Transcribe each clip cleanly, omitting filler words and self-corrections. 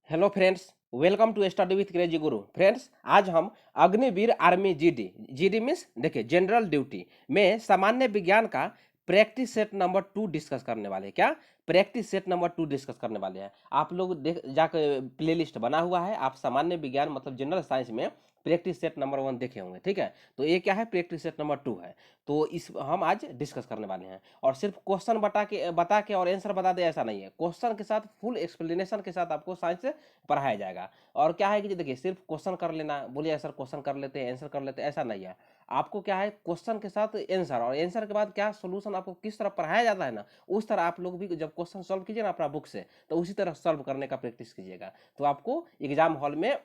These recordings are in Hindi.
Hello friends, welcome to study with crazy Guru. Friends, आज हम अग्निवीर आर्मी जीडी मीन्स देखिए जनरल ड्यूटी में सामान्य विज्ञान का प्रैक्टिस सेट नंबर 2 डिस्कस करने वाले हैं। क्या प्रैक्टिस सेट नंबर 2 डिस्कस करने वाले हैं? आप लोग देख जाकर प्लेलिस्ट बना हुआ है, आप सामान्य विज्ञान मतलब जनरल साइंस में प्रैक्टिस सेट नंबर 1 देखे होंगे। ठीक है, तो ये क्या है, प्रैक्टिस सेट नंबर 2 है। तो इस हम आज डिस्कस करने वाले हैं। और सिर्फ क्वेश्चन बता के और आंसर बता दे ऐसा नहीं है, क्वेश्चन के साथ फुल एक्सप्लेनेशन के साथ आपको साइंस से पढ़ाया जाएगा। और क्या है कि देखिए सिर्फ क्वेश्चन कर लेना, बोलिए सर क्वेश्चन कर लेते हैं आंसर कर लेते हैं, ऐसा नहीं है। आपको क्या है, क्वेश्चन के साथ आंसर और आंसर के बाद क्या सोल्यूशन आपको किस तरह पढ़ाया जाता है ना, उस तरह आप लोग भी जब क्वेश्चन सॉल्व कीजिए ना अपना बुक से, तो उसी तरह सॉल्व करने का प्रैक्टिस कीजिएगा। तो आपको एग्जाम हॉल में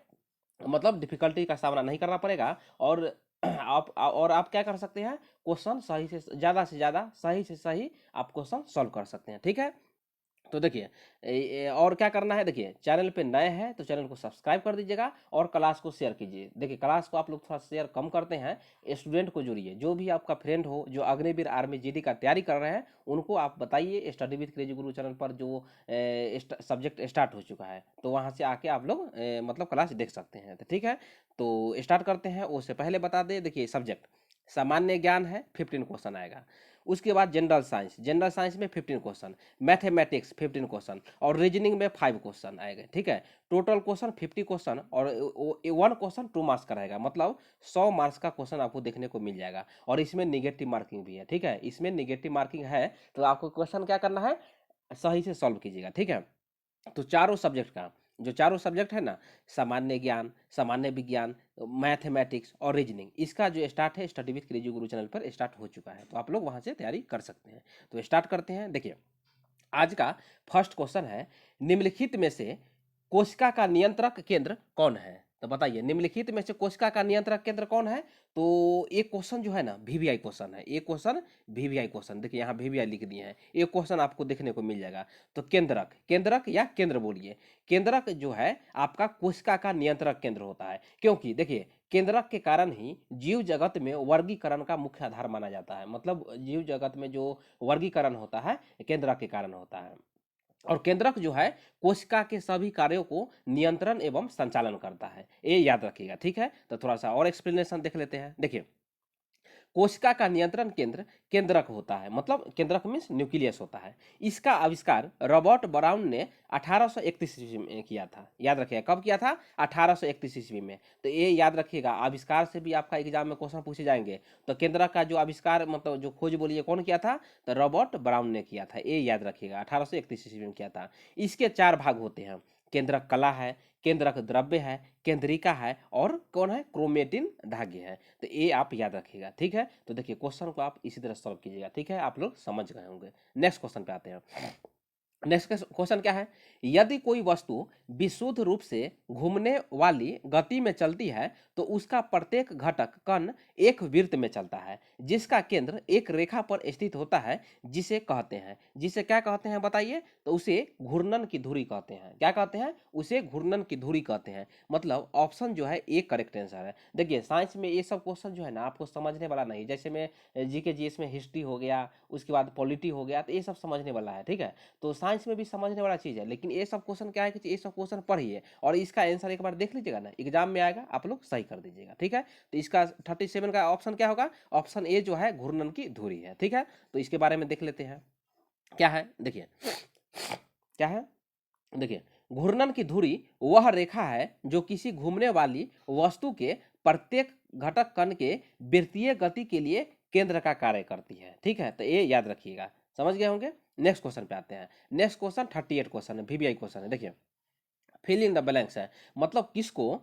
मतलब डिफिकल्टी का सामना नहीं करना पड़ेगा। और आप क्या कर सकते हैं, क्वेश्चन सही से ज़्यादा सही से सही आप क्वेश्चन सॉल्व कर सकते हैं। ठीक है, तो देखिए और क्या करना है, देखिए चैनल पे नए हैं तो चैनल को सब्सक्राइब कर दीजिएगा और क्लास को शेयर कीजिए। देखिए क्लास को आप लोग थोड़ा शेयर कम करते हैं, स्टूडेंट को जोड़िए, जो भी आपका फ्रेंड हो जो अग्निवीर आर्मी जीडी का तैयारी कर रहे हैं उनको आप बताइए study with crazy Guru channel पर जो सब्जेक्ट स्टार्ट हो चुका है, तो वहाँ से आके आप लोग मतलब क्लास देख सकते हैं। तो ठीक है, तो स्टार्ट करते हैं। उससे पहले बता दें, देखिए सब्जेक्ट सामान्य ज्ञान है, 15 क्वेश्चन आएगा। उसके बाद जनरल साइंस में 15 क्वेश्चन, मैथमेटिक्स 15 क्वेश्चन और रीजनिंग में 5 क्वेश्चन आएंगे। ठीक है, टोटल क्वेश्चन 50 क्वेश्चन और 1 क्वेश्चन 2 मार्क्स का रहेगा, मतलब 100 मार्क्स का क्वेश्चन आपको देखने को मिल जाएगा। और इसमें निगेटिव मार्किंग भी है। ठीक है, इसमें निगेटिव मार्किंग है, तो आपको क्वेश्चन क्या करना है, सही से सॉल्व कीजिएगा। ठीक है, तो चारों सब्जेक्ट का जो चारों सब्जेक्ट है ना, सामान्य ज्ञान, सामान्य विज्ञान, मैथमेटिक्स और रीजनिंग, इसका जो स्टार्ट है study with crazy Guru channel पर स्टार्ट हो चुका है, तो आप लोग वहां से तैयारी कर सकते हैं। तो स्टार्ट करते हैं। देखिए आज का फर्स्ट क्वेश्चन है, निम्नलिखित में से कोशिका का नियंत्रक केंद्र कौन है? तो बताइए निम्नलिखित में से कोशिका का नियंत्रक केंद्र कौन है? तो एक क्वेश्चन जो है ना वीवीआई क्वेश्चन है, एक क्वेश्चन वीवीआई क्वेश्चन, देखिए यहाँ वीवीआई लिख दिए हैं, एक क्वेश्चन आपको देखने को मिल जाएगा। तो केंद्रक केंद्रक या केंद्र बोलिए, केंद्रक जो है आपका कोशिका का नियंत्रक केंद्र होता है, क्योंकि देखिए केंद्रक के कारण ही जीव जगत में वर्गीकरण का मुख्य आधार माना जाता है, मतलब जीव जगत में जो वर्गीकरण होता है केंद्रक के कारण होता है। और केंद्रक जो है कोशिका के सभी कार्यों को नियंत्रण एवं संचालन करता है, ये याद रखिएगा। ठीक है, तो थोड़ा सा और एक्सप्लेनेशन देख लेते हैं। देखिए कोशिका का नियंत्रण केंद्र केंद्रक होता है, मतलब केंद्रक मीन्स न्यूक्लियस होता है। इसका आविष्कार रॉबर्ट ब्राउन ने 1831 ईस्वी में किया था। याद रखिएगा, कब किया था? 1831 ईस्वी में। तो ये याद रखिएगा, आविष्कार से भी आपका एग्जाम में क्वेश्चन पूछे जाएंगे। तो केंद्रक का जो आविष्कार मतलब जो खोज बोलिए कौन किया था? तो रॉबर्ट ब्राउन ने किया था, ये याद रखिएगा, 1831 ईस्वी में किया था। इसके 4 भाग होते हैं, केंद्रक कला है, केंद्रक द्रव्य है, केंद्रिका है और कौन है, क्रोमेटिन धागे है। तो ये आप याद रखिएगा। ठीक है, तो देखिए क्वेश्चन को आप इसी तरह सॉल्व कीजिएगा। ठीक है, आप लोग समझ गए होंगे। नेक्स्ट क्वेश्चन पे आते हैं। नेक्स्ट क्वेश्चन क्या है, यदि कोई वस्तु विशुद्ध रूप से घूमने वाली गति में चलती है तो उसका प्रत्येक घटक कण एक वृत्त में चलता है, जिसका केंद्र एक रेखा पर स्थित होता है, जिसे कहते हैं, जिसे क्या कहते हैं बताइए? तो उसे घूर्णन की धुरी कहते हैं। क्या कहते हैं? उसे घूर्णन की धुरी कहते हैं। मतलब ऑप्शन जो है एक करेक्ट आंसर है। देखिए साइंस में ये सब क्वेश्चन जो है ना आपको समझने वाला नहीं, जैसे में जीके जीएस में हिस्ट्री हो गया, उसके बाद पॉलिटी हो गया, तो ये सब समझने वाला है। ठीक है, तो साइंस में भी समझने वाला चीज़ है, लेकिन ये सब क्वेश्चन क्या है कि ये सब क्वेश्चन पढ़िए और इसका आंसर एक बार देख लीजिएगा ना, एग्जाम में आएगा, आप लोग सही कर दीजिएगा। ठीक है, तो इसका 37 का ऑप्शन क्या होगा? ऑप्शन ए जो है घूर्णन की धुरी है। ठीक है, तो इसके बारे में देख लेते हैं क्या है। देखिए क्या है, देखिए घूर्णन की धुरी वह रेखा है जो किसी घूमने वाली वस्तु के प्रत्येक घटक कण के वृत्तीय गति के लिए केंद्र का कार्य करती है। ठीक है, तो ये याद रखिएगा, समझ गए होंगे। नेक्स्ट क्वेश्चन पे आते हैं। नेक्स्ट क्वेश्चन 38 क्वेश्चन है, वीवीआई क्वेश्चन है। देखिए फिल इन द ब्लैंक्स है, मतलब किसको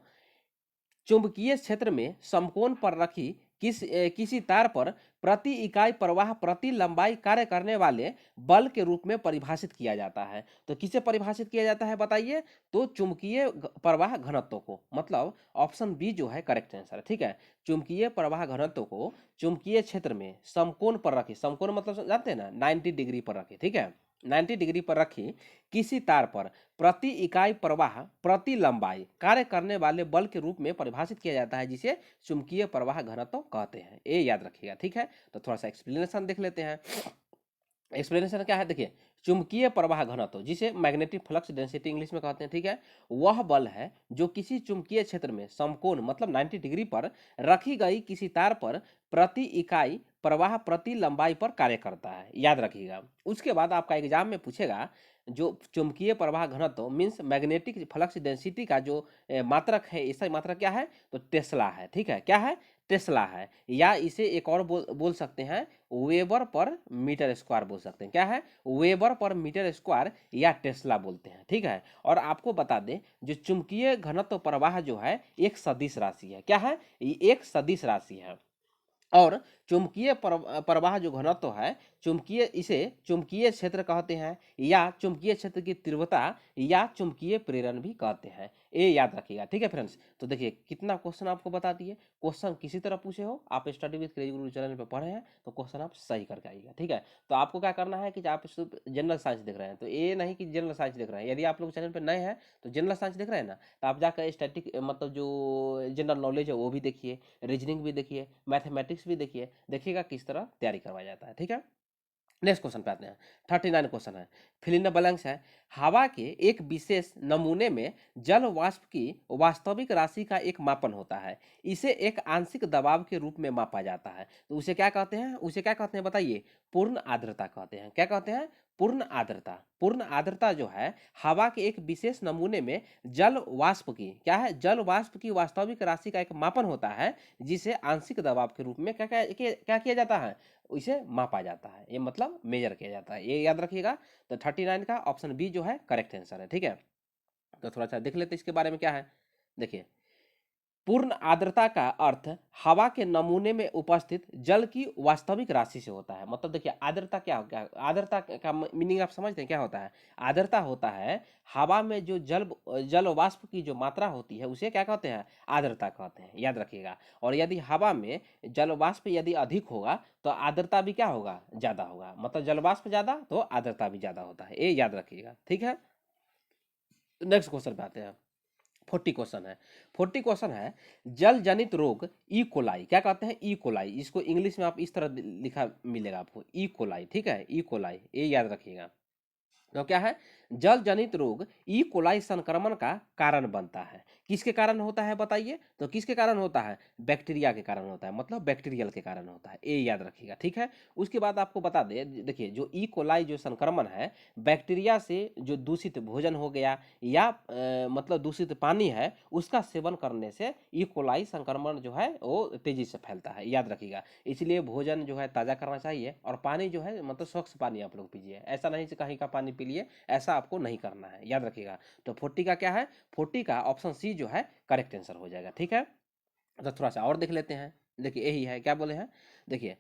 चुंबकीय क्षेत्र में समकोण पर रखी किसी तार पर प्रति इकाई प्रवाह प्रति लंबाई कार्य करने वाले बल के रूप में परिभाषित किया जाता है। तो किसे परिभाषित किया जाता है बताइए? तो चुंबकीय प्रवाह घनत्व को, मतलब ऑप्शन बी जो है करेक्ट आंसर है। ठीक है, चुंबकीय प्रवाह घनत्व को चुंबकीय क्षेत्र में समकोण पर रखी, समकोण मतलब जानते हैं ना, 90 डिग्री पर रखी। ठीक है, 90 डिग्री पर रखी किसी तार पर प्रति इकाई प्रवाह प्रति लंबाई कार्य करने वाले बल के रूप में परिभाषित किया जाता है, जिसे चुंबकीय प्रवाह घनत्व कहते हैं। ये याद रखिएगा। ठीक है, तो थोड़ा सा एक्सप्लेनेशन देख लेते हैं। एक्सप्लेनेशन क्या है, देखिए चुंबकीय प्रवाह घनत्व जिसे मैग्नेटिक फ्लक्स डेंसिटी इंग्लिश में कहते हैं, ठीक है, वह बल है जो किसी चुंबकीय क्षेत्र में समकोण मतलब 90 डिग्री पर रखी गई किसी तार पर प्रति इकाई प्रवाह प्रति लंबाई पर कार्य करता है, याद रखिएगा। उसके बाद आपका एग्जाम में पूछेगा जो चुंबकीय प्रवाह घनत्व मीन्स मैग्नेटिक फ्लक्स डेंसिटी का जो मात्रक है, इसका मात्रक क्या है, तो टेस्ला है, ठीक है, क्या है, टेस्ला है, या इसे एक और बोल सकते हैं वेबर पर मीटर स्क्वायर बोल सकते हैं, क्या है, वेबर पर मीटर स्क्वायर या टेस्ला बोलते हैं, ठीक है। और आपको बता दें जो चुंबकीय घनत्व प्रवाह जो है एक सदिश राशि है, क्या है, ये एक सदिश राशि है। और चुंबकीय प्रवाह जो घनत्व है चुंबकीय इसे चुंबकीय क्षेत्र कहते हैं या चुंबकीय क्षेत्र की तीव्रता या चुंबकीय प्रेरण भी कहते हैं, ये याद रखिएगा, ठीक है फ्रेंड्स। तो देखिए कितना क्वेश्चन आपको बता दिए, क्वेश्चन किसी तरह पूछे हो, आप study with crazy Guru channel पर पढ़े हैं तो क्वेश्चन आप सही करके आइएगा, ठीक है। तो आपको क्या करना है कि आप सिर्फ जनरल साइंस देख रहे हैं तो ये नहीं कि जनरल साइंस देख रहे हैं, यदि आप लोग चैनल पर नए हैं तो जनरल साइंस देख रहे हैं ना, तो आप जाकर स्टैटिक मतलब जो जनरल नॉलेज है वो भी देखिए, रीजनिंग भी देखिए, मैथमेटिक्स भी देखिएगा किस तरह तैयारी करवाया जाता है, ठीक है। नेक्स्ट क्वेश्चन पे आते हैं, 39 क्वेश्चन है, फिल इन द ब्लैंक्स है। हवा के एक विशेष नमूने में जल वाष्प की वास्तविक राशि का एक मापन होता है, इसे एक आंशिक दबाव के रूप में मापा जाता है, तो उसे क्या कहते हैं, उसे क्या कहते हैं बताइए, पूर्ण आर्द्रता कहते हैं, क्या कहते हैं, पूर्ण आर्द्रता। पूर्ण आर्द्रता जो है हवा के एक विशेष नमूने में जल वाष्प की क्या है, जल वाष्प की वास्तविक राशि का एक मापन होता है, जिसे आंशिक दबाव के रूप में क्या किया जाता है, इसे मापा जाता है, ये मतलब मेजर किया जाता है, ये याद रखिएगा। तो 39 का ऑप्शन बी जो है करेक्ट आंसर है, ठीक है। तो थोड़ा सा देख लेते इसके बारे में क्या है, देखिए पूर्ण आर्द्रता का अर्थ हवा के नमूने में उपस्थित जल की वास्तविक राशि से होता है। मतलब देखिए आर्द्रता क्या हो गया, आर्द्रता का मीनिंग आप समझते हैं क्या होता है, आर्द्रता होता है हवा में जो जल वाष्प की जो मात्रा होती है उसे क्या कहते हैं, आर्द्रता कहते हैं, याद रखिएगा। और यदि हवा में जल वाष्प यदि अधिक होगा तो आर्द्रता भी क्या होगा, ज्यादा होगा, मतलब जल वाष्प ज्यादा तो आर्द्रता भी ज्यादा होता है, ये याद रखिएगा, ठीक है। नेक्स्ट क्वेश्चन पे आते हैं, 40 क्वेश्चन है, 40 क्वेश्चन है जल जनित रोग ई कोलाई, क्या कहते हैं, ई कोलाई, इसको इंग्लिश में आप इस तरह लिखा मिलेगा आपको, ई कोलाई, ठीक है, ई कोलाई, ये याद रखिएगा। तो क्या है, जल जनित रोग ई कोलाई संक्रमण का कारण बनता है, किसके कारण होता है बताइए, तो किसके कारण होता है, बैक्टीरिया के कारण होता है, मतलब बैक्टीरियल के कारण होता है, ये याद रखिएगा, ठीक है। उसके बाद आपको बता दे, देखिए जो ई कोलाई जो संक्रमण है बैक्टीरिया से जो दूषित भोजन हो गया या मतलब दूषित पानी है उसका सेवन करने से ई कोलाई संक्रमण जो है वो तेजी से फैलता है, याद रखिएगा। इसलिए भोजन जो है ताज़ा करना चाहिए और पानी जो है मतलब स्वच्छ पानी आप लोग पीजिए, ऐसा नहीं कि कहीं का पानी पी लिए, ऐसा आपको नहीं करना है, याद रखिएगा। तो 40 का क्या है, 40 का ऑप्शन सी जो है करेक्ट आंसर हो जाएगा, ठीक है। तो थोड़ा सा और देख लेते हैं, देखिए यही है, क्या बोले हैं, देखिए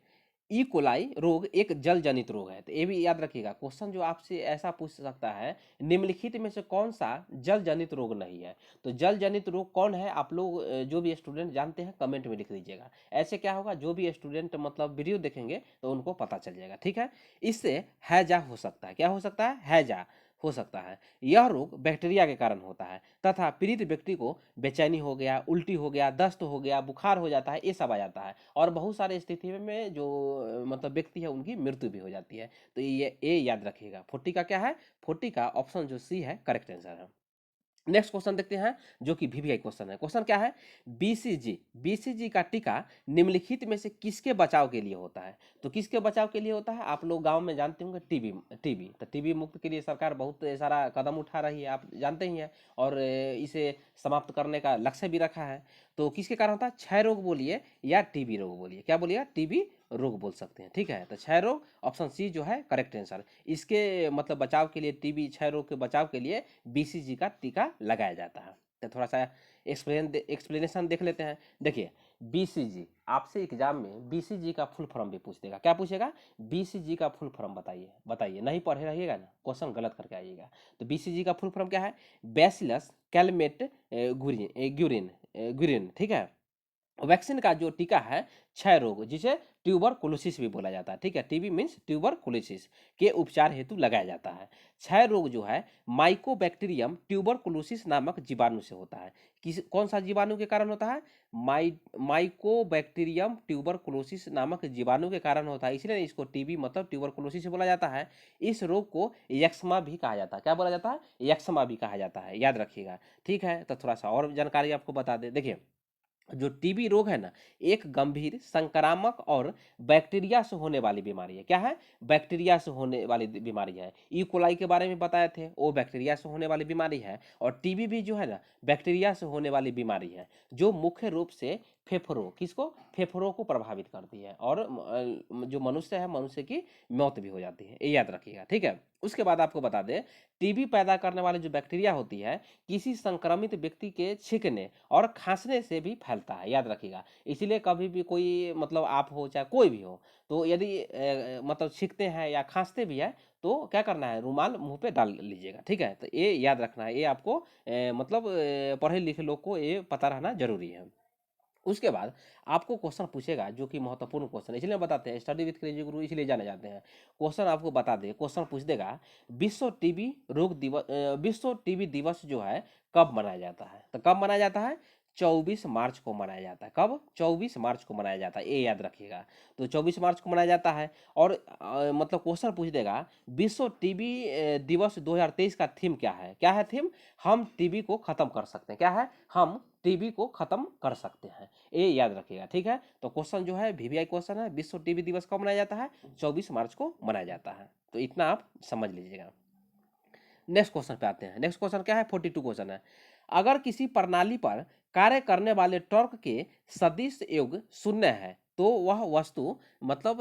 ई कोलाई रोग एक जल जनित रोग है, तो ये भी याद रखिएगा। क्वेश्चन जो आपसे ऐसा पूछ सकता है निम्नलिखित में से कौन सा जल जनित रोग नहीं है, तो जल जनित रोग कौन है आप लोग जो भी स्टूडेंट जानते हैं कमेंट में लिख दीजिएगा, ऐसे क्या होगा जो भी स्टूडेंट मतलब वीडियो देखेंगे तो उनको पता चल जाएगा, ठीक है। इससे हैजा हो सकता है, क्या हो सकता है, हैजा हो सकता है, यह रोग बैक्टीरिया के कारण होता है तथा पीड़ित व्यक्ति को बेचैनी हो गया, उल्टी हो गया, दस्त हो गया, बुखार हो जाता है, ये सब आ जाता है और बहुत सारे स्थिति में जो मतलब व्यक्ति है उनकी मृत्यु भी हो जाती है। तो ये याद रखिएगा, 40 का क्या है, 40 का ऑप्शन जो सी है करेक्ट आंसर है। नेक्स्ट क्वेश्चन देखते हैं जो कि वीवीआई क्वेश्चन है, क्वेश्चन क्या है, बीसीजी का टीका निम्नलिखित में से किसके बचाव के लिए होता है, तो किसके बचाव के लिए होता है, आप लोग गांव में जानते होंगे टीबी टीबी, तो टीबी मुक्त के लिए सरकार बहुत सारा कदम उठा रही है, आप जानते ही हैं, और इसे समाप्त करने का लक्ष्य भी रखा है। तो किसके कारण होता है, क्षय रोग बोलिए या टीबी रोग बोलिए, क्या बोलिएगा, टीबी रोग बोल सकते हैं, ठीक है। तो क्षय रोग ऑप्शन सी जो है करेक्ट आंसर, इसके मतलब बचाव के लिए टीबी क्षय रोग के बचाव के लिए बीसीजी का टीका लगाया जाता है। तो थोड़ा सा एक्सप्लेनेशन देख लेते हैं, देखिए बीसीजी आपसे एग्जाम में बीसीजी का फुल फॉर्म भी पूछ देगा, क्या पूछेगा, बीसीजी का फुल फॉर्म बताइए, बताइए, नहीं पढ़े रहिएगा ना क्वेश्चन गलत करके आइएगा। तो बीसीजी का फुल फॉर्म क्या है, बैसिलस कैलमेट ग्यूरिन ग्यूरिन, ठीक है। वैक्सीन का जो टीका है क्षय रोग, जिसे ट्यूबरकुलोसिस भी बोला जाता है, ठीक है, टीबी मीन्स ट्यूबरकुलोसिस के उपचार हेतु लगाया जाता है। क्षय रोग जो है माइकोबैक्टीरियम ट्यूबरकुलोसिस नामक जीवाणु से होता है। किस कौन सा जीवाणु के कारण होता है? माइकोबैक्टीरियम ट्यूबरकुलोसिस नामक जीवाणु के कारण होता है, इसलिए इसको टीबी मतलब ट्यूबरकुलोसिस बोला जाता है। इस रोग को यक्ष्मा भी कहा जाता है। क्या बोला जाता है? यक्ष्मा भी कहा जाता है, याद रखिएगा। ठीक है, तो थोड़ा सा और जानकारी आपको बता दें। देखिए, जो टीबी रोग है ना, एक गंभीर संक्रामक और बैक्टीरिया से होने वाली बीमारी है। क्या है? बैक्टीरिया से होने वाली बीमारी है। ई कोलाई के बारे में बताए थे, वो बैक्टीरिया से होने वाली बीमारी है। और टीबी भी जो है ना, बैक्टीरिया से होने वाली बीमारी है, जो मुख्य रूप से फेफड़ों, किसको? फेफड़ों को प्रभावित करती है, और जो मनुष्य है, मनुष्य की मौत भी हो जाती है, ये याद रखिएगा। ठीक है, उसके बाद आपको बता दें, टीबी पैदा करने वाली जो बैक्टीरिया होती है, किसी संक्रमित व्यक्ति के छींकने और खांसने से भी फैलता है, याद रखिएगा। इसीलिए कभी भी कोई मतलब आप हो चाहे कोई भी हो, तो यदि मतलब छींकते हैं या खांसते भी है, तो क्या करना है? रुमाल मुंह पे डाल लीजिएगा। ठीक है, तो ये याद रखना है, ये आपको मतलब पढ़े लिखे लोग को ये पता रहना जरूरी है। उसके बाद आपको क्वेश्चन पूछेगा, जो कि महत्वपूर्ण क्वेश्चन है, इसलिए बताते हैं स्टडी विद क्रेजी गुरु इसलिए जाने जाते हैं। क्वेश्चन आपको बता दे, क्वेश्चन पूछ देगा, विश्व टीबी रोग दिवस, विश्व टीबी दिवस जो है कब मनाया जाता है? तो कब मनाया जाता है? 24 मार्च को मनाया जाता है। कब? 24 मार्च को मनाया जाता है, ये याद रखिएगा। तो 24 मार्च को मनाया जाता है। और मतलब क्वेश्चन पूछ देगा, विश्व टीबी दिवस 2023 का थीम क्या है? क्या है थीम? हम टीबी को खत्म कर सकते हैं। क्या है? हम टीबी को खत्म कर सकते हैं, ये याद रखिएगा। ठीक है, तो क्वेश्चन जो है वीवीआई क्वेश्चन है, विश्व टीबी दिवस कब मनाया जाता है? 24 मार्च को मनाया जाता है, तो इतना आप समझ लीजिएगा। नेक्स्ट क्वेश्चन पे आते हैं। नेक्स्ट क्वेश्चन क्या है? 42 क्वेश्चन है। अगर किसी प्रणाली पर कार्य करने वाले टॉर्क के सदिश योग शून्य है, तो वह वस्तु मतलब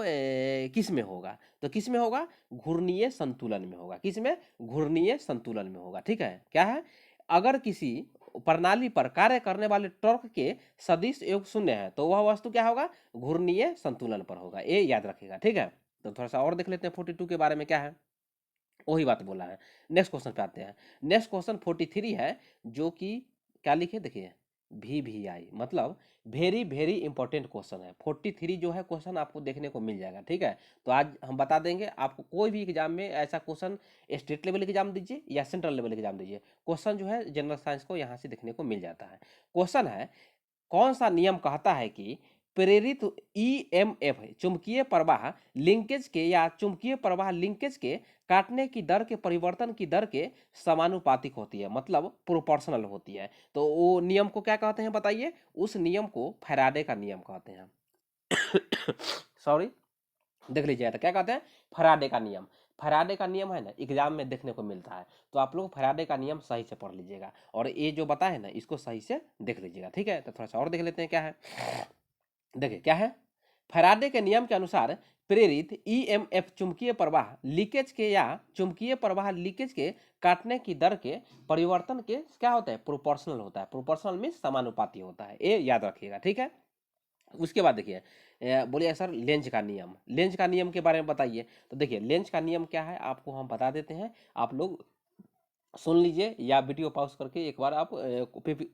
किस में होगा? तो किस में होगा? घूर्णीय संतुलन में होगा। किस में? घूर्णीय संतुलन में होगा। ठीक है, क्या है? अगर किसी प्रणाली पर कार्य करने वाले टॉर्क के सदिश योग शून्य है, तो वह वस्तु क्या होगा? घूर्णीय संतुलन पर होगा, ये याद रखिएगा। ठीक है, तो थोड़ा सा और देख लेते हैं 42 के बारे में क्या है, वही बात बोला है। नेक्स्ट क्वेश्चन पे आते हैं। नेक्स्ट क्वेश्चन 43 है, जो कि क्या लिखे देखिए, VVI मतलब वेरी वेरी इंपॉर्टेंट क्वेश्चन है। 43 जो है क्वेश्चन आपको देखने को मिल जाएगा। ठीक है, तो आज हम बता देंगे आपको, कोई भी एग्जाम में ऐसा क्वेश्चन, स्टेट लेवल एग्जाम दीजिए या सेंट्रल लेवल एग्जाम दीजिए, क्वेश्चन जो है जनरल साइंस को यहाँ से देखने को मिल जाता है। क्वेश्चन है, कौन सा नियम कहता है कि प्रेरित ईएमएफ चुंबकीय प्रवाह लिंकेज के या चुंबकीय प्रवाह लिंकेज के काटने की दर के परिवर्तन की दर के समानुपातिक होती है, मतलब प्रोपोर्शनल होती है। तो वो नियम को क्या कहते हैं बताइए? उस नियम को फैराडे का नियम कहते हैं। सॉरी, देख लीजिए, तो क्या कहते हैं? फैराडे का नियम। फैराडे का नियम है ना, एग्जाम में देखने को मिलता है, तो आप लोग फैराडे का नियम सही से पढ़ लीजिएगा, और ये जो बताए ना, इसको सही से देख लीजिएगा। ठीक है, तो थोड़ा सा और देख लेते हैं क्या है। देखिए क्या है, फैराडे के नियम के अनुसार प्रेरित ईएमएफ चुंबकीय प्रवाह लीकेज के या चुंबकीय प्रवाह लीकेज के काटने की दर के परिवर्तन के क्या होता है? प्रोपोर्शनल होता है। प्रोपोर्शनल में समानुपाती होता है, ये याद रखिएगा। ठीक है, उसके बाद देखिए, बोलिए सर लेंज का नियम, लेंज का नियम के बारे में बताइए। तो देखिए, लेंज का नियम क्या है आपको हम बता देते हैं, आप लोग सुन लीजिए, या वीडियो पॉज करके एक बार आप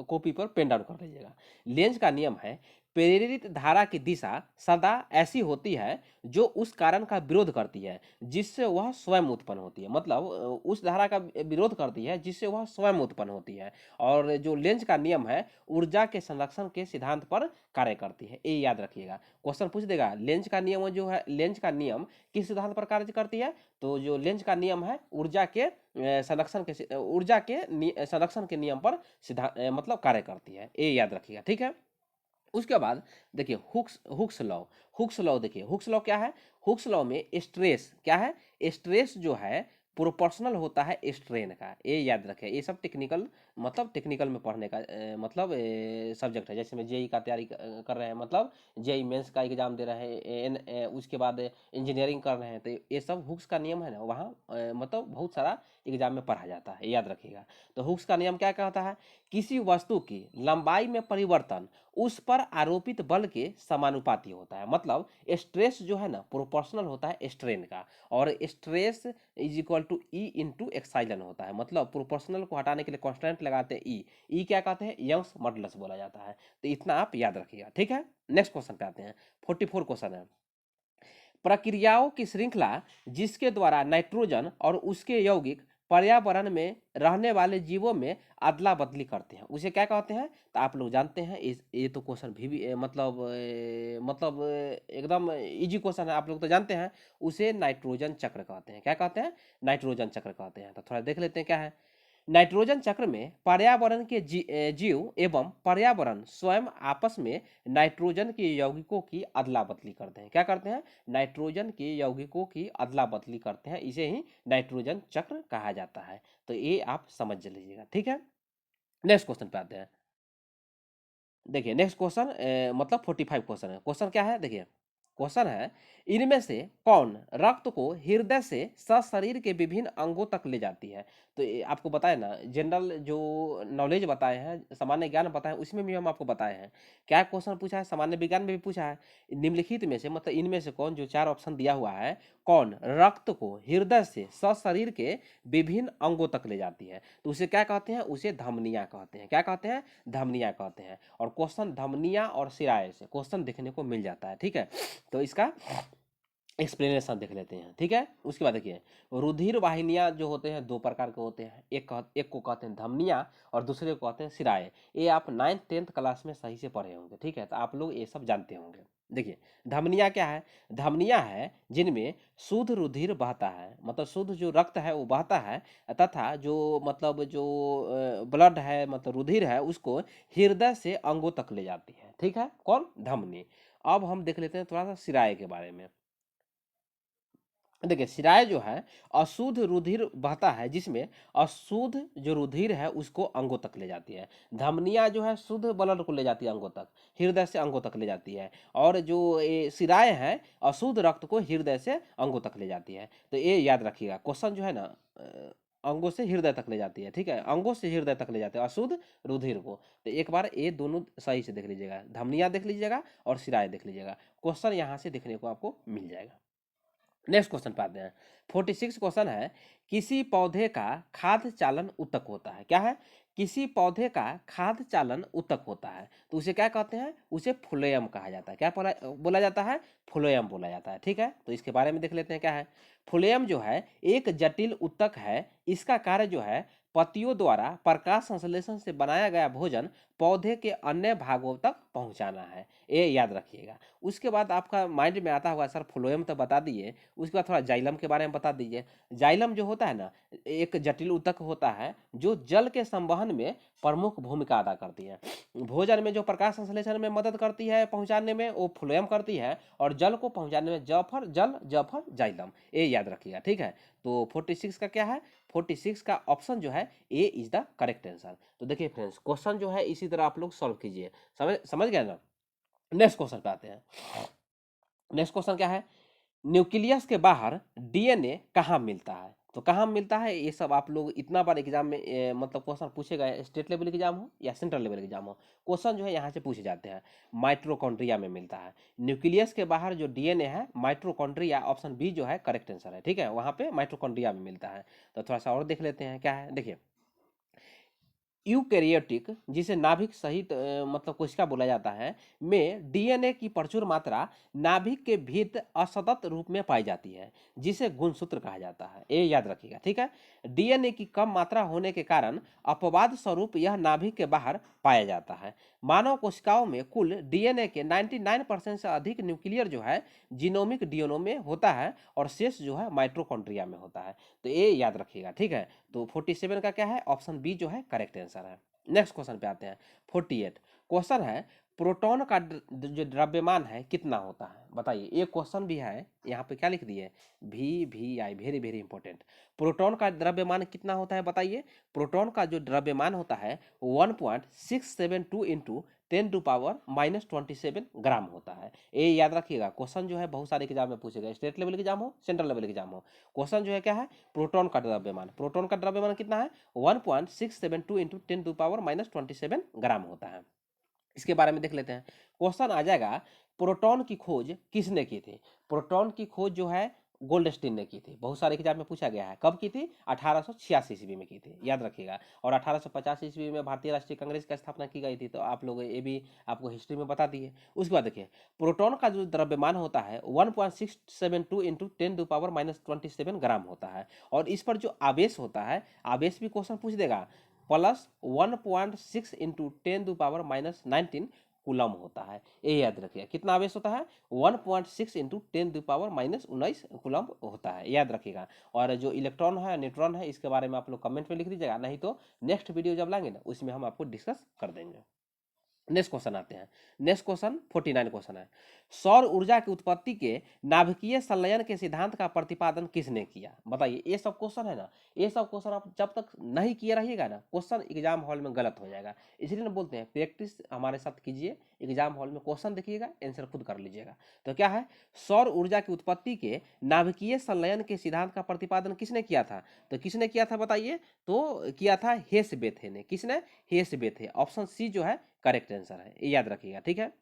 कॉपी पर पेन डाउन कर लीजिएगा। लेंज का नियम है, प्रेरित धारा की दिशा सदा ऐसी होती है जो उस कारण का विरोध करती है जिससे वह स्वयं उत्पन्न होती है, मतलब उस धारा का विरोध करती है जिससे वह स्वयं उत्पन्न होती है। और जो लेंज का नियम है, ऊर्जा के संरक्षण के सिद्धांत पर कार्य करती है, ये याद रखिएगा। क्वेश्चन पूछ देगा, लेंज का नियम जो है, लेंज का नियम किस सिद्धांत पर कार्य करती है? तो जो लेंज का नियम है, ऊर्जा के संरक्षण के, ऊर्जा के संरक्षण के नियम पर मतलब कार्य करती है, ये याद रखिएगा। ठीक है, उसके बाद देखिए, हुक्स लॉ। हुक्स लॉ देखिए, हुक्स लॉ क्या है? हुक्स लॉ में स्ट्रेस क्या है? स्ट्रेस जो है प्रोपोर्शनल होता है स्ट्रेन का, ये याद रखें। ये सब टेक्निकल, मतलब टेक्निकल में पढ़ने का मतलब सब्जेक्ट है। जैसे मैं जेई का तैयारी कर रहे हैं, मतलब जेई मेंस का एग्जाम दे रहे हैं, उसके बाद इंजीनियरिंग कर रहे हैं, तो ये सब हुक्स का नियम है ना, वहाँ मतलब बहुत सारा एग्जाम में पढ़ा जाता है, याद रखिएगा। तो हुक्स का नियम क्या कहता है? किसी वस्तु की लंबाई में परिवर्तन उस पर आरोपित बल के समानुपाती होता है, मतलब स्ट्रेस जो है ना प्रोपोर्शनल होता है स्ट्रेन का, और stress is equal to E into epsilon होता है, मतलब प्रोपोर्शनल को हटाने के लिए कांस्टेंट लगाते हैं ई क्या कहते हैं, यंग्स मॉडुलस बोला जाता है। तो इतना आप याद रखिएगा, ठीक है। नेक्स्ट क्वेश्चन पे आते हैं। 44 क्वेश्चन है, प्रक्रियाओं की श्रृंखला जिसके द्वारा नाइट्रोजन और उसके यौगिक पर्यावरण में रहने वाले जीवों में अदला बदली करते हैं उसे क्या कहते हैं। तो आप लोग जानते हैं ये तो क्वेश्चन भी मतलब एकदम इजी क्वेश्चन है, आप लोग तो जानते हैं। उसे नाइट्रोजन चक्र कहते हैं। क्या कहते हैं, नाइट्रोजन चक्र कहते हैं। तो थोड़ा देख लेते हैं क्या है। नाइट्रोजन चक्र में पर्यावरण के जीव एवं पर्यावरण स्वयं आपस में नाइट्रोजन के यौगिकों की अदला बदली करते हैं। क्या करते हैं, नाइट्रोजन के यौगिकों की अदला बदली करते हैं, इसे ही नाइट्रोजन चक्र कहा जाता है। तो ये आप समझ लीजिएगा, ठीक है। नेक्स्ट क्वेश्चन पे आते हैं। देखिए नेक्स्ट क्वेश्चन मतलब 45 क्वेश्चन है। क्वेश्चन क्या है, देखिए क्वेश्चन है, इनमें से कौन रक्त को हृदय से सशरीर के विभिन्न अंगों तक ले जाती है। तो ये आपको बताए ना, जनरल जो नॉलेज बताए हैं, सामान्य ज्ञान बताए हैं, उसमें भी हम आपको बताए हैं। क्या क्वेश्चन पूछा है, सामान्य विज्ञान में भी पूछा है। निम्नलिखित में से मतलब इनमें से कौन, जो 4 ऑप्शन दिया हुआ है, कौन रक्त को हृदय से सशरीर के विभिन्न अंगों तक ले जाती है। तो उसे क्या कहते हैं, उसे धमनियां कहते हैं। क्या कहते हैं, धमनियां कहते हैं। और क्वेश्चन धमनियां और सिराए से क्वेश्चन देखने को मिल जाता है, ठीक है। तो इसका एक्सप्लेनेशन देख लेते हैं, ठीक है। उसके बाद देखिए, रुधिर वाहिनियां जो होते हैं 2 प्रकार के होते हैं, एक को कहते हैं धमनियां और दूसरे को कहते हैं सिराए। ये आप 9th 10th क्लास में सही से पढ़े होंगे, ठीक है। तो आप लोग ये सब जानते होंगे। देखिए धमनियां क्या है, धमनियां है जिनमें शुद्ध रुधिर बहता है, मतलब शुद्ध जो रक्त है वो बहता है, तथा जो मतलब जो ब्लड है मतलब रुधिर है उसको हृदय से अंगों तक ले जाती है, ठीक है। कौन, धमनी। अब हम देख लेते हैं थोड़ा सा सिराए के बारे में। देखिए सिराय जो है अशुद्ध रुधिर बहता है, जिसमें अशुद्ध जो रुधिर है उसको अंगों तक ले जाती है। धमनियां जो है शुद्ध ब्लड को ले जाती है अंगों तक, हृदय से अंगों तक ले जाती है। और जो ये सिराय है अशुद्ध रक्त को हृदय से अंगों तक ले जाती है। तो ये याद रखिएगा, क्वेश्चन जो है ना अंगों से हृदय तक ले जाती है, ठीक है। अंगों से हृदय तक ले जाते हैं अशुद्ध रुधिर को। तो एक बार ये दोनों सही से देख लीजिएगा, धमनियां देख लीजिएगा और सिराय देख लीजिएगा। क्वेश्चन यहाँ से देखने को आपको मिल जाएगा। नेक्स्ट क्वेश्चन पे आते हैं। 46 क्वेश्चन है, किसी पौधे का खाद्य चालन उत्तक होता है। क्या है, किसी पौधे का खाद्य चालन उत्तक होता है तो उसे क्या कहते हैं, उसे फ्लोएम कहा जाता है। क्या बोला जाता है, फ्लोएम बोला जाता है, ठीक है। तो इसके बारे में देख लेते हैं क्या है। फ्लोएम जो है एक जटिल उत्तक है। इसका कार्य जो है पत्तियों द्वारा प्रकाश संश्लेषण से बनाया गया भोजन पौधे के अन्य भागों तक पहुंचाना है, ये याद रखिएगा। उसके बाद आपका माइंड में आता होगा सर फ्लोएम तो बता दिए, उसके बाद थोड़ा जाइलम के बारे में बता दीजिए। जाइलम जो होता है ना, एक जटिल उत्तक होता है जो जल के संवहन में प्रमुख भूमिका अदा करती है। भोजन में जो प्रकाश संश्लेषण में मदद करती है पहुंचाने में, वो फ्लोएम करती है, और जल को पहुंचाने में जफर जल जफर जाइलम, ये याद रखिएगा, ठीक है। तो 46 का क्या है, 46 का ऑप्शन जो है ए इज द करेक्ट आंसर। तो देखिए फ्रेंड्स क्वेश्चन जो है इसी तरह आप लोग सॉल्व कीजिए, समझ गए ना। नेक्स्ट क्वेश्चन पे आते हैं। नेक्स्ट क्वेश्चन क्या है, न्यूक्लियस के बाहर डीएनए कहाँ मिलता है। तो कहाँ मिलता है, ये सब आप लोग इतना बार एग्जाम में मतलब क्वेश्चन पूछे गए, स्टेट लेवल एग्जाम हो या सेंट्रल लेवल एग्जाम हो, क्वेश्चन जो है यहाँ से पूछे जाते हैं। माइट्रोकॉन्ड्रिया में मिलता है न्यूक्लियस के बाहर जो डीएनए है, माइट्रोकॉन्ड्रिया, ऑप्शन बी जो है करेक्ट आंसर है, ठीक है। वहाँ पे माइट्रोकॉन्ड्रिया में मिलता है। तो थोड़ा सा और देख लेते हैं क्या है। देखिए यूकैरियोटिक, जिसे नाभिक सहित मतलब कोशिका बोला जाता है, में डीएनए की प्रचुर मात्रा नाभिक के भीतर असतत रूप में पाई जाती है, जिसे गुणसूत्र कहा जाता है। ये याद रखिएगा, ठीक है। डीएनए की कम मात्रा होने के कारण अपवाद स्वरूप यह नाभिक के बाहर पाया जाता है। मानव कोशिकाओं में कुल डीएनए के 99% से अधिक न्यूक्लियर जो है जीनोमिक डीएनए में होता है, और शेष जो है माइट्रोकॉन्ड्रिया में होता है। तो ये याद रखिएगा, ठीक है। तो 47 का क्या है, ऑप्शन बी जो है करेक्ट आंसर है। नेक्स्ट क्वेश्चन पे आते हैं। 48 क्वेश्चन है, प्रोटॉन का जो द्रव्यमान है कितना होता है, बताइए। एक क्वेश्चन भी है यहाँ पे, क्या लिख दिए, VVI, very very important. Proton का द्रव्यमान कितना होता है बताइए। प्रोटॉन का जो द्रव्यमान होता है 1.672 इंटू 10⁻⁻27 ग्राम होता है। ये याद रखिएगा, क्वेश्चन जो है बहुत सारे एग्जाम में पूछे गए, स्टेट लेवल एग्जाम हो सेंट्रल लेवल एग्जाम हो। क्वेश्चन जो है क्या है, प्रोटॉन का द्रव्यमान, प्रोटॉन का द्रव्यमान कितना है, 1.672 इंटू 10⁻⁻27 ग्राम होता है। इसके बारे में देख लेते हैं। क्वेश्चन आ जाएगा, प्रोटॉन की खोज किसने की थी। प्रोटॉन की खोज जो है गोल्डस्टीन ने की थी। बहुत सारे एग्जाम में पूछा गया है। कब की थी? 1886 ईस्वी में की थी, याद रखिएगा। और 1850 ईस्वी में भारतीय राष्ट्रीय कांग्रेस की स्थापना की गई थी, तो आप लोग ये भी आपको हिस्ट्री में बता दिए। उसके बाद देखिए, प्रोटॉन का जो द्रव्यमान होता है 1.672 इंटू 10⁻27 ग्राम होता है। और इस पर जो आवेश होता है, आवेश भी क्वेश्चन पूछ देगा, प्लस 1.6 इंटू 10⁻19 कूलम होता है। ये याद रखिए, कितना आवेश होता है? 1.6 इंटू 10⁻19 कूलम होता है, याद रखिएगा। और जो इलेक्ट्रॉन है, न्यूट्रॉन है, इसके बारे में आप लोग कमेंट में लिख दीजिएगा, नहीं तो नेक्स्ट वीडियो जब लाएंगे ना, उसमें हम आपको डिस्कस कर देंगे। नेक्स्ट क्वेश्चन आते हैं। नेक्स्ट क्वेश्चन 49 क्वेश्चन है। सौर ऊर्जा की उत्पत्ति के नाभिकीय संलयन के सिद्धांत का प्रतिपादन किसने किया? बताइए, ये सब क्वेश्चन है ना, ये सब क्वेश्चन आप जब तक नहीं किए रहिएगा ना, क्वेश्चन एग्जाम हॉल में गलत हो जाएगा। इसलिए ना बोलते हैं प्रैक्टिस हमारे साथ कीजिए, एग्जाम हॉल में क्वेश्चन देखिएगा, आंसर खुद कर लीजिएगा। तो क्या है? सौर ऊर्जा की उत्पत्ति के नाभिकीय संलयन के सिद्धांत का प्रतिपादन किसने किया था? तो किसने किया था बताइए? तो किया था हेस-बेथे ने। किसने? हेस-बेथे। ऑप्शन सी जो है करेक्ट आंसर है, ये याद रखिएगा, ठीक है।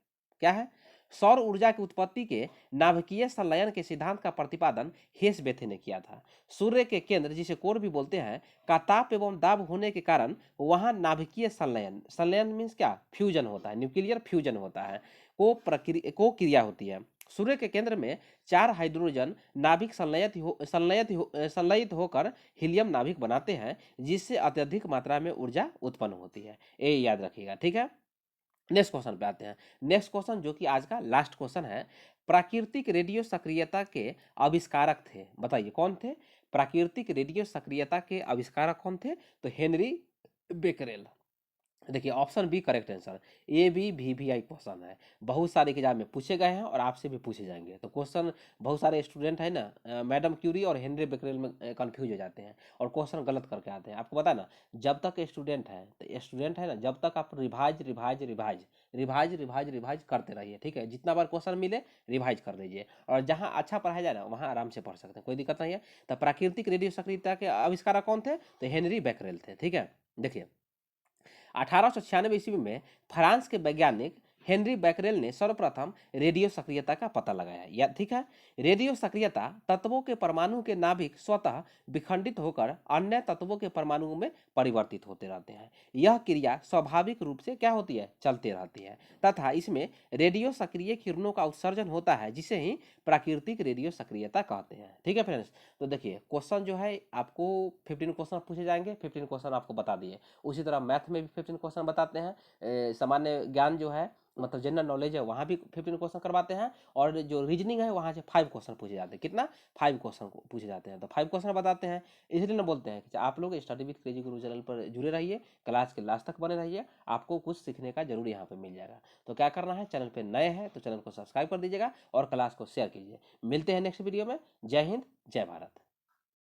क्या है? सौर ऊर्जा की उत्पत्ति के नाभिकीय संलयन के सिद्धांत का प्रतिपादन हेस-बेथे ने किया था। सूर्य के केंद्र, जिसे कोर भी बोलते हैं, का ताप एवं दाब होने के कारण वहां नाभिकीय संलयन, संलयन मीन्स क्या? फ्यूजन होता है, न्यूक्लियर फ्यूजन होता है, को क्रिया होती है। सूर्य के केंद्र में 4 हाइड्रोजन नाभिक संलयित होकर हीलियम नाभिक बनाते हैं, जिससे अत्यधिक मात्रा में ऊर्जा उत्पन्न होती है। ये याद रखिएगा, ठीक है। नेक्स्ट क्वेश्चन पे आते हैं। नेक्स्ट क्वेश्चन जो कि आज का लास्ट क्वेश्चन है, प्राकृतिक रेडियो सक्रियता के आविष्कारक थे, बताइए कौन थे? प्राकृतिक रेडियो सक्रियता के आविष्कारक कौन थे? तो हेनरी बेकरेल। देखिए option B correct answer. A B भी आई क्वेश्चन है, बहुत सारे एग्जाम में पूछे गए हैं और आपसे भी पूछे जाएंगे। तो क्वेश्चन बहुत सारे स्टूडेंट है ना, मैडम क्यूरी और हेनरी बेकरेल में कंफ्यूज हो जाते हैं और क्वेश्चन गलत करके आते हैं। आपको पता है ना, जब तक स्टूडेंट है, तो स्टूडेंट है ना, जब तक आप revise revise revise revise revise revise करते रहिए, ठीक है। जितना बार क्वेश्चन मिले रिवाइज कर लीजिए, और जहाँ अच्छा पढ़ाया जाए ना, वहाँ आराम से पढ़ सकते हैं, कोई दिक्कत नहीं है। तो प्राकृतिक रेडियो सक्रियता के आविष्कारक कौन थे? तो हेनरी बेकरेल थे, ठीक है। देखिए 1896 ईस्वी में फ्रांस के वैज्ञानिक हेनरी बैकरेल ने सर्वप्रथम रेडियो सक्रियता का पता लगाया, या ठीक है। रेडियो सक्रियता तत्वों के परमाणु के नाभिक स्वतः विखंडित होकर अन्य तत्वों के परमाणुओं में परिवर्तित होते रहते हैं। यह क्रिया स्वाभाविक रूप से क्या होती है? चलते रहती है, तथा इसमें रेडियो सक्रिय किरणों का उत्सर्जन होता है, जिसे ही प्राकृतिक रेडियो सक्रियता कहते हैं, ठीक है फ्रेंड्स। तो देखिए क्वेश्चन जो है आपको 15 क्वेश्चन पूछे जाएंगे, 15 क्वेश्चन आपको बता दिए। उसी तरह मैथ में भी 15 क्वेश्चन बताते हैं। सामान्य ज्ञान जो है, मतलब जनरल नॉलेज है, वहाँ भी 15 क्वेश्चन करवाते हैं। और जो रीजनिंग है वहाँ से 5 क्वेश्चन पूछे जाते हैं। कितना? 5 क्वेश्चन पूछे जाते हैं। तो 5 क्वेश्चन बताते हैं। इसलिए ना बोलते हैं कि आप लोग study with crazy Guru channel पर जुड़े रहिए, क्लास के लास्ट तक बने रहिए, आपको कुछ सीखने का जरूर यहाँ पे मिल जाएगा। तो क्या करना है, चैनल पर नए हैं तो चैनल को सब्सक्राइब कर दीजिएगा और क्लास को शेयर कीजिए। मिलते हैं नेक्स्ट वीडियो में। जय हिंद, जय भारत।